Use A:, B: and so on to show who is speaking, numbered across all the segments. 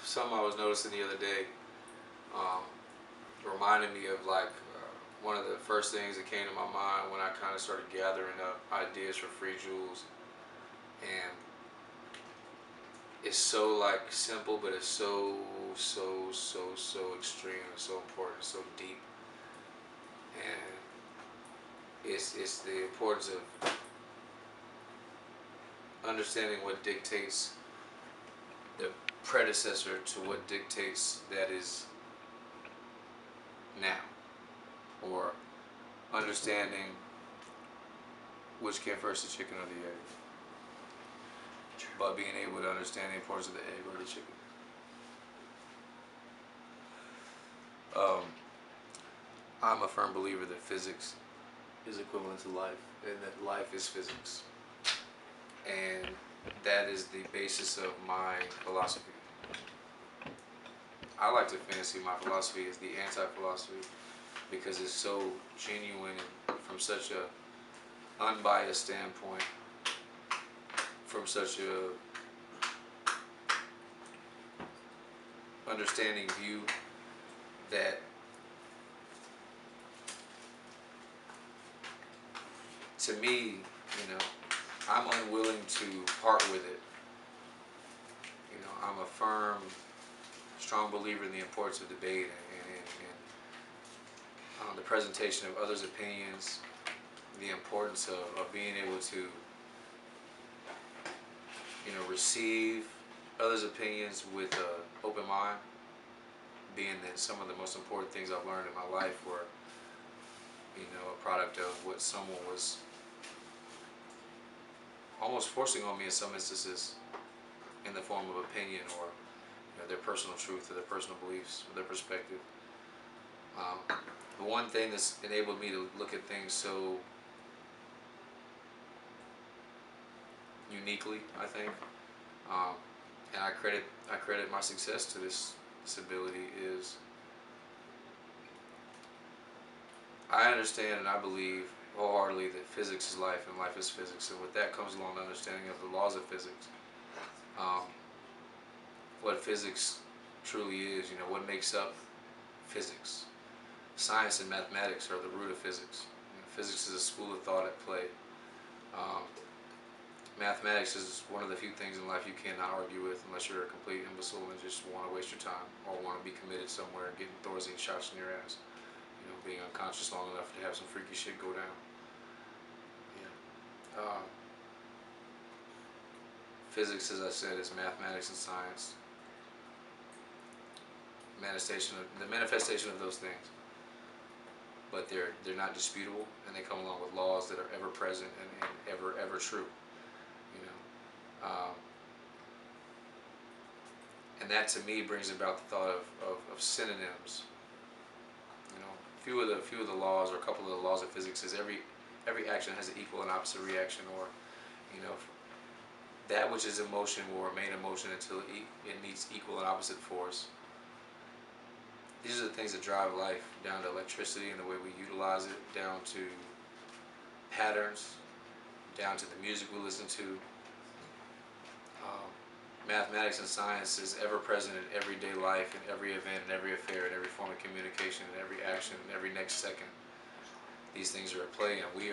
A: something I was noticing the other day um, reminded me of like one of the first things that came to my mind when I kind of started gathering up ideas for Free Jewels, and it's so like simple, but it's so extreme and so important, so deep, and it's the importance of understanding what dictates the predecessor to what dictates that is now, or understanding which came first, the chicken or the egg, but being able to understand the importance of the egg or the chicken. Um, I'm a firm believer that physics is equivalent to life, and that life is physics, and that is the basis of my philosophy. I like to fancy my philosophy as the anti-philosophy because it's so genuine and from such a unbiased standpoint, from such a understanding view that to me, I'm unwilling to part with it. I'm a firm, strong believer in the importance of debate and the presentation of others' opinions, the importance of being able to, receive others' opinions with an open mind, being that some of the most important things I've learned in my life were, a product of what someone was almost forcing on me in some instances in the form of opinion or their personal truth or their personal beliefs or their perspective. The one thing that's enabled me to look at things so uniquely, I think, um, and I credit my success to this ability is I understand and I believe wholeheartedly that physics is life and life is physics, and with that comes along the understanding of the laws of physics. Um, what physics truly is, what makes up physics. Science and mathematics are the root of physics. Physics is a school of thought at play. Um, Mathematics is one of the few things in life you cannot argue with unless you're a complete imbecile and just want to waste your time or want to be committed somewhere and getting Thorazine shots in your ass. Being unconscious long enough to have some freaky shit go down. Yeah. Physics, as I said, is mathematics and science. The manifestation of those things, but they're not disputable, and they come along with laws that are ever present and ever true. You know, and that to me brings about the thought of synonyms. Few of the laws, or a couple of the laws of physics, is every action has an equal and opposite reaction, or you know that which is in motion will remain in motion until it meets equal and opposite force. These are the things that drive life, down to electricity and the way we utilize it, down to patterns, down to the music we listen to. Mathematics and science is ever present in everyday life, in every event, in every affair, in every form of communication, in every action, in every next second. These things are at play, and we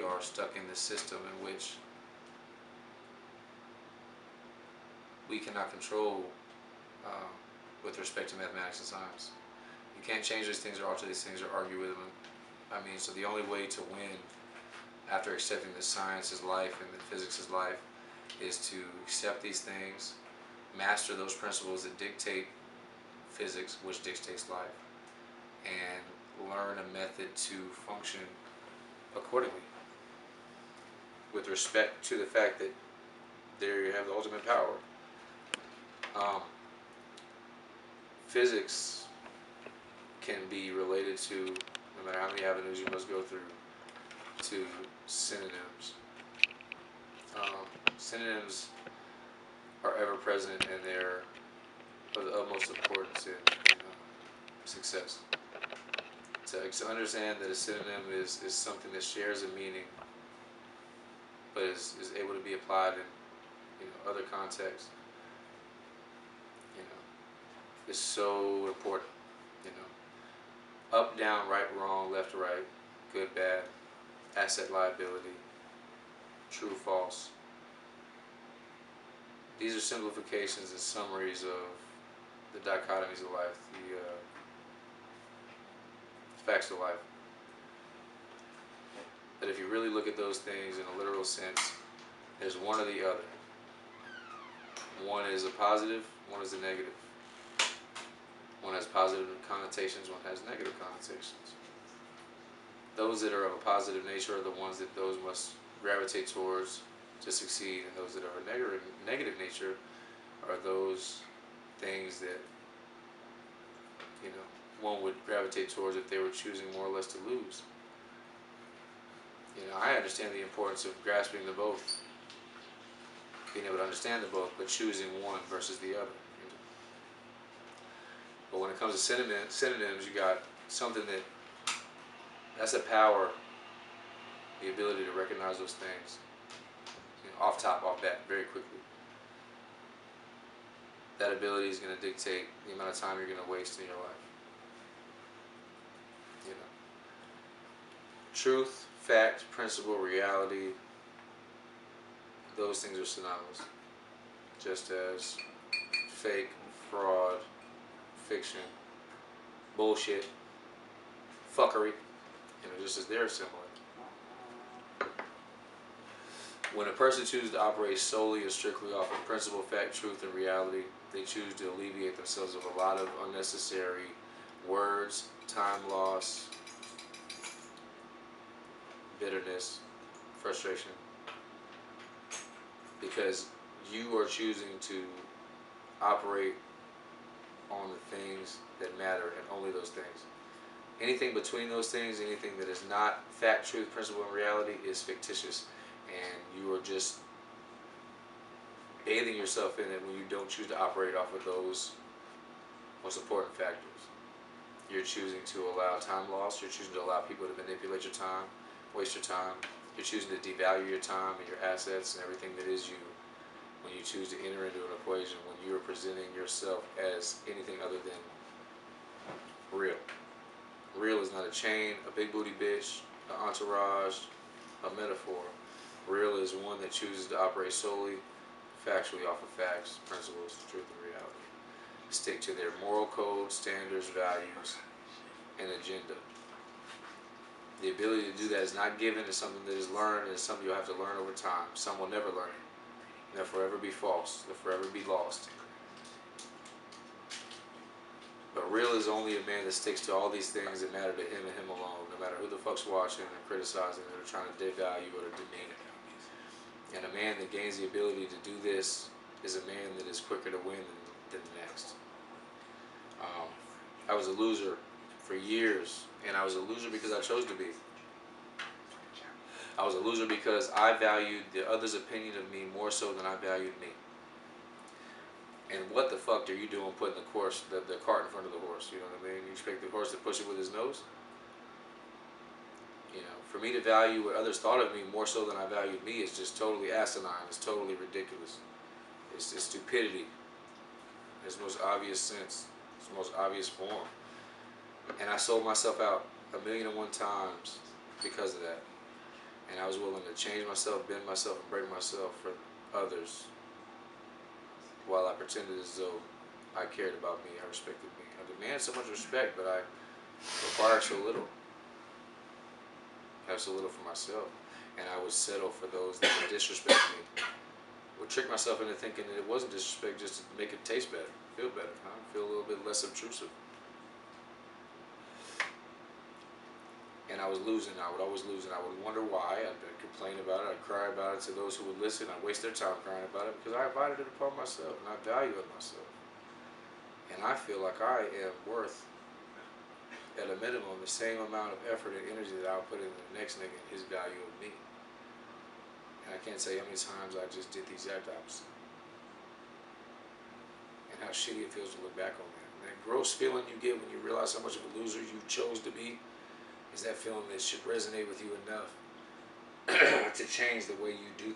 A: are stuck in this system in which we cannot control with respect to mathematics and science. You can't change these things or alter these things or argue with them. So the only way to win after accepting that science is life and that physics is life is to accept these things, master those principles that dictate physics, which dictates life, and learn a method to function accordingly with respect to the fact that there you have the ultimate power. Um, Physics can be related to, no matter how many avenues you must go through, to synonyms. Synonyms are ever present, and they're of the utmost importance in success. To understand that a synonym is something that shares a meaning, but is able to be applied other contexts, you know, is so important. You know, up, down, right, wrong, left, right, good, bad, asset, liability, true, false. These are simplifications and summaries of the dichotomies of life, the facts of life. That if you really look at those things in a literal sense, there's one or the other. One is a positive, one is a negative. One has positive connotations, one has negative connotations. Those that are of a positive nature are the ones that those must gravitate towards to succeed, and those that are of a negative nature are those things that one would gravitate towards if they were choosing more or less to lose. I understand the importance of grasping the both, being able to understand the both, but choosing one versus the other. But when it comes to synonyms, you got something that's a power, the ability to recognize those things, off bat, very quickly. That ability is going to dictate the amount of time you're going to waste in your life. Truth, fact, principle, reality, those things are synonymous. Just as fake, fraud, fiction, bullshit, fuckery, just as they're similar. When a person chooses to operate solely and strictly off of principle, fact, truth, and reality, they choose to alleviate themselves of a lot of unnecessary words, time loss, bitterness, frustration, because you are choosing to operate on the things that matter and only those things. Anything between those things, anything that is not fact, truth, principle, and reality is fictitious, and you are just bathing yourself in it when you don't choose to operate off of those most important factors. You're choosing to allow time loss, you're choosing to allow people to manipulate your time, waste your time. You're choosing to devalue your time and your assets and everything that is you when you choose to enter into an equation when you are presenting yourself as anything other than real. Real is not a chain, a big booty bitch, an entourage, a metaphor. Real is one that chooses to operate solely, factually off of facts, principles, truth, and reality. Stick to their moral code, standards, values, and agenda. The ability to do that is not given. It's something that is learned, and it's something you'll have to learn over time. Some will never learn it. They'll forever be false. They'll forever be lost. But real is only a man that sticks to all these things that matter to him and him alone, no matter who the fuck's watching or criticizing or trying to devalue or to demean it. And a man that gains the ability to do this is a man that is quicker to win than the next. I was a loser for years, and I was a loser because I chose to be. I was a loser because I valued the other's opinion of me more so than I valued me. And what the fuck are you doing putting the cart in front of the horse? You know what I mean? You expect the horse to push it with his nose? For me to value what others thought of me more so than I valued me is just totally asinine. It's totally ridiculous. It's stupidity. In its most obvious sense. Its most obvious form. And I sold myself out 1,000,001 times because of that. And I was willing to change myself, bend myself, and break myself for others, while I pretended as though I cared about me, I respected me. I demand so much respect, but I require so little. I have so little for myself. And I would settle for those that would disrespect me. Would trick myself into thinking that it wasn't disrespect just to make it taste better, feel better, feel a little bit less obtrusive. And I was losing. I would always lose, and I would wonder why. I'd complain about it. I'd cry about it to those who would listen. I'd waste their time crying about it because I invited it upon myself, and I value it myself. And I feel like I am worth, at a minimum, the same amount of effort and energy that I'll put into the next nigga and his value of me. And I can't say how many times I just did the exact opposite. And how shitty it feels to look back on that. And that gross feeling you get when you realize how much of a loser you chose to be is that feeling that should resonate with you enough to change the way you do